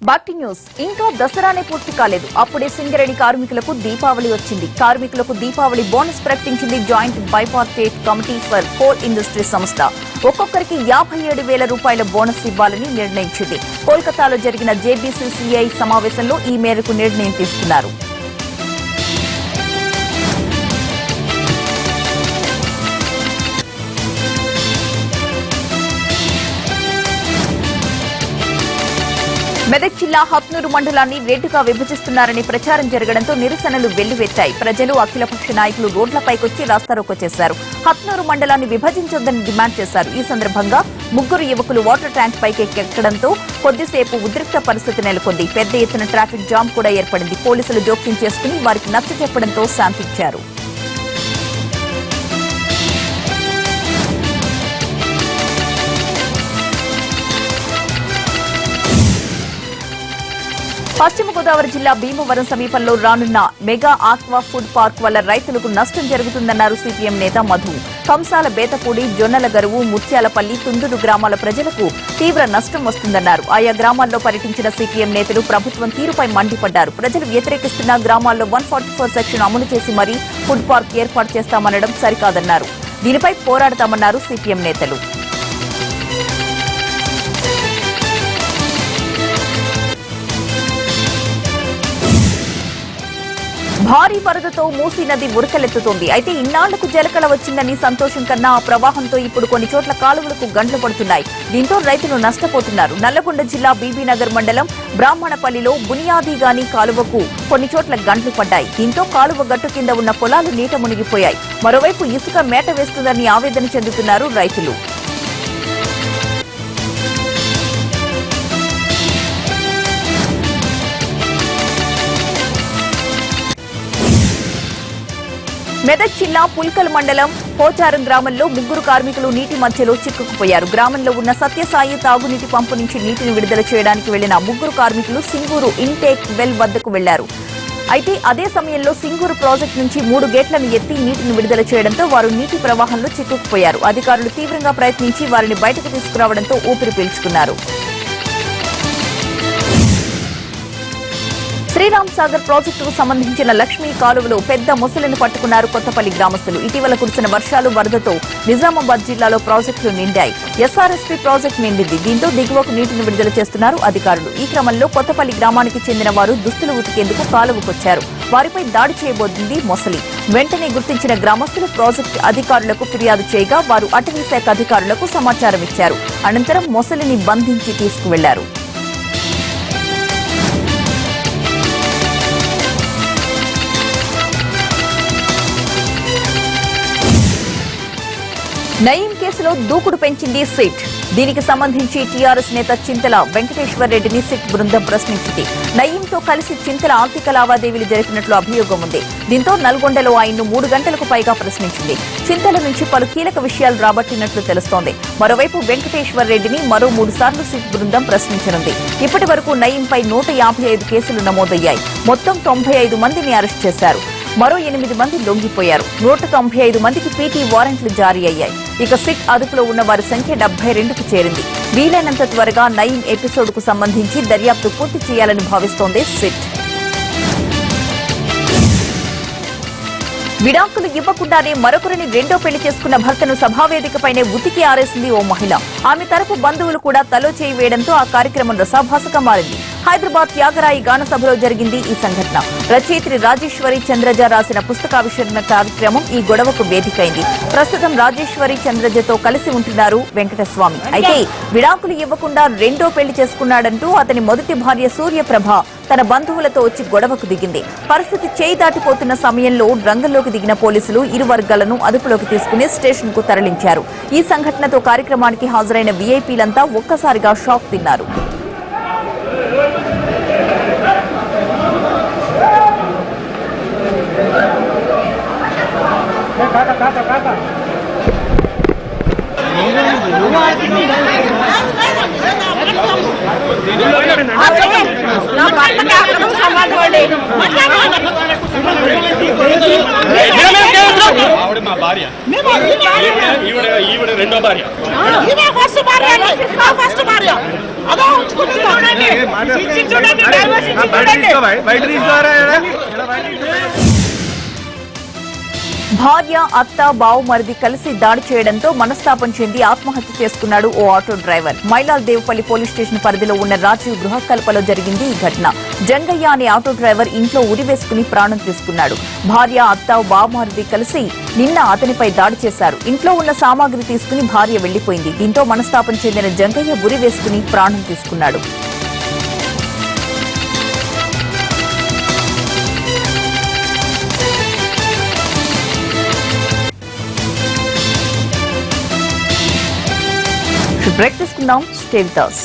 బాక్టి news ఇంకా దసరానే పూర్తి కాలేదు. అప్పుడే సింగరేణి కార్మికులకు దీపావళి వచ్చింది. కార్మికులకు దీపావళి బోనస్ ప్రకటించింది joint bipartite committee for coal industry సంస్థ. ఒక్కొక్కరికి 57,000 రూపాయల బోనస్ ఇవ్వాలని నిర్ణయించింది. కోల్కతాలో జరిగిన జేబీసీసీఐ సమావేశంలో ఈ మేరకు నిర్ణయం తీసుకున్నారు. మెదక్ జిల్లా హత్నూరు మండలాన్ని రెండుగా విభజిస్తున్నారని ప్రచారం జరగడంతో నిరసనలు వెల్లువెత్తాయి. ప్రజలు అఖిలపక్ష నాయకులు రోడ్లపైకొచ్చి రాస్తారోకో చేశారు. హత్నూరు మండలాన్ని విభజించొద్దని డిమాండ్ చేశారు. ఈ సందర్భంగా 3 యువకులు వాటర్ ట్యాంక్ పైకి ఎక్కడంతో కొద్దిసేపు ఉద్రిక్త పరిస్థితి నెలకొంది. పెద్ద ఎత్తున ట్రాఫిక్ జామ్ కూడా ఏర్పడింది. పోలీసులు జోక్యం చేసుకుని వారికి నచ్చజెప్పడంతో శాంతించారు. పశ్చిమ గోదావరి జిల్లా భీమవరం సమీపంలో రానున్న మెగా ఆక్వా ఫుడ్ పార్క్ వల్ల రైతులకు నష్టం జరుగుతుందన్నారు సిపిఎం నేత మధు. కంసాల బేతపూడి, జొన్నల గరువు, ముత్యాలపల్లి, తుందుడు గ్రామాల ప్రజలకు తీవ్ర నష్టం వస్తుందన్నారు. ఆయా గ్రామాల్లో పర్యటించిన సిపిఎం నేతలు ప్రభుత్వం తీరుపై మండిపడ్డారు. ప్రజలు వ్యతిరేకిస్తున్న గ్రామాల్లో 144 సెక్షన్ అమలు చేసి మరీ ఫుడ్ పార్క్ ఏర్పాటు చేస్తామనడం సరికాదన్నారు. దీనిపై పోరాడతామన్నారు సిపిఎం నేతలు. భారీ వరదతో మూసీ నది ఉరకలెత్తుతోంది. అయితే ఇన్నాళ్లకు జలకళ వచ్చిందని సంతోషం కన్నా ఆ ప్రవాహంతో ఇప్పుడు కొన్ని చోట్ల కాలువలకు గంటలు పడుతున్నాయి. దీంతో రైతులు నష్టపోతున్నారు. నల్లగొండ జిల్లా బీబీనగర్ మండలం బ్రాహ్మణపల్లిలో బునియాదీగాని కాలువకు కొన్ని చోట్ల గంటలు పడ్డాయి. దీంతో కాలువ గట్టు కింద ఉన్న పొలాలు నీట మునిగిపోయాయి. మరోవైపు ఇసుక మేట వేస్తుందని ఆవేదన చెందుతున్నారు రైతులు. మెదక్ జిల్లా పుల్కల్ మండలం పోచారం గ్రామంలో 3 కార్మికులు నీటి మధ్యలో చిక్కుకుపోయారు. గ్రామంలో ఉన్న సత్యసాయి తాగునీటి పంపు నుంచి నీటిని విడుదల చేయడానికి వెళ్లిన 3 కార్మికులు సింగూరు ఇంటేక్ వెల్ వద్దకు వెళ్లారు. అయితే అదే సమయంలో సింగూరు ప్రాజెక్టు నుంచి 3 గేట్లను ఎత్తి నీటిని విడుదల చేయడంతో వారు నీటి ప్రవాహంలో చిక్కుకుపోయారు. అధికారులు తీవ్రంగా ప్రయత్నించి వారిని బయటకు తీసుకురావడంతో ఊపిరి పీల్చుకున్నారు. శ్రీరామ్ సాగర్ ప్రాజెక్టుకు సంబంధించిన లక్ష్మీ కాలువలో పెద్ద మొసలిని పట్టుకున్నారు కొత్తపల్లి గ్రామస్తులు. ఇటీవల కురిసిన వర్షాలు, వరదతో నిజామాబాద్ జిల్లాలో ప్రాజెక్టులు నిండాయి. ఎస్ఆర్ఎస్పీ ప్రాజెక్టు నిండింది. దీంతో దిగువకు నీటిని విడుదల చేస్తున్నారు అధికారులు. ఈ క్రమంలో కొత్తపల్లి గ్రామానికి చెందిన వారు దుస్తులు ఉతికేందుకు కాలువకొచ్చారు. వారిపై దాడి చేయబోతుంది మొసలి. వెంటనే గుర్తించిన గ్రామస్తులు ప్రాజెక్టు అధికారులకు ఫిర్యాదు చేయగా వారు అటవీ శాఖ అధికారులకు సమాచారం ఇచ్చారు. అనంతరం మొసలిని బంధించి తీసుకువెళ్లారు. నయీం కేసులో దూకుడు పెంచింది సిట్. దీనికి సంబంధించి టీఆర్ఎస్ నేత చింతల వెంకటేశ్వర్ రెడ్డిని సిట్ బృందం ప్రశ్నించింది. నయీంతో కలిసి చింతల ఆర్థిక లావాదేవీలు జరిపినట్లు అభియోగం ఉంది. దీంతో నల్గొండలో ఆయన్ను 3 గంటలకు పైగా ప్రశ్నించింది. చింతల నుంచి పలు కీలక విషయాలు రాబట్టినట్లు తెలుస్తోంది. మరోవైపు వెంకటేశ్వర్ రెడ్డిని మరో 3 సార్లు సిట్ బృందం ప్రశ్నించనుంది. ఇప్పటి వరకు నయీంపై 155 కేసులు నమోదయ్యాయి. మొత్తం 95 మందిని అరెస్ట్ చేశారు. మరో 8 మంది లొంగిపోయారు. 195 మందికి పీటీ వారెంట్లు జారీ అయ్యాయి. ఇక సిట్ అదుపులో ఉన్న వారి సంఖ్య 72కు చేరింది. వీలైనంత త్వరగా నయీం ఎపిసోడ్కు సంబంధించి దర్యాప్తు పూర్తి చేయాలని భావిస్తోంది సిట్. విడాకులు ఇవ్వకుండానే మరొకరిని రెండో పెళ్లి చేసుకున్న భర్తను సభావేదికపైనే ఉతికి ఆరేసింది ఓ మహిళ. ఆమె తరపు బంధువులు కూడా తలో చేయి వేయడంతో ఆ కార్యక్రమం రసాభాసగా మారింది. హైదరాబాద్ త్యాగరాయి గాన సభలో జరిగింది ఈ సంఘటన. రచయిత్రి రాజేశ్వరి చంద్రజ రాసిన పుస్తకావిష్కరణ కార్యక్రమం ఈ గొడవకు వేదికైంది. ప్రస్తుతం రాజేశ్వరి చంద్రజతో కలిసి ఉంటున్నారు వెంకటస్వామి. అయితే విడాకులు ఇవ్వకుండా రెండో పెళ్లి చేసుకున్నాడంటూ అతని మొదటి భార్య సూర్యప్రభ తన బంధువులతో వచ్చి గొడవకు దిగింది. పరిస్థితి చేయి దాటిపోతున్న సమయంలో రంగంలోకి దిగిన పోలీసులు ఇరు వర్గాలను అదుపులోకి తీసుకుని స్టేషన్ కు తరలించారు. ఈ సంఘటనతో కార్యక్రమానికి హాజరైన వీఐపీలంతా ఒక్కసారిగా షాక్ తిన్నారు. రెండో భార్య ఫస్ట్ భార్య భార్య, అత్త, బావుమరిది కలిసి దాడి చేయడంతో మనస్తాపం చెంది ఆత్మహత్య చేసుకున్నాడు ఓ auto driver. Mylal Devupalli police station పరిధిలో ఉన్న రాజీవ్ గృహకల్పలో జరిగింది ఈ ఘటన. జంగయ్య అనే ఆటో డ్రైవర్ ఇంట్లో ఉరివేసుకుని ప్రాణం తీసుకున్నాడు. భార్య, అత్త, బావుమరిది కలిసి నిన్న అతనిపై దాడి చేశారు. ఇంట్లో ఉన్న సామాగ్రి తీసుకుని భార్య వెళ్లిపోయింది. దీంతో మనస్తాపం చెందిన జంగయ్య ఉరివేసుకుని ప్రాణం తీసుకున్నాడు. బ్రేక్ తీసుకుందాం. Stay with us.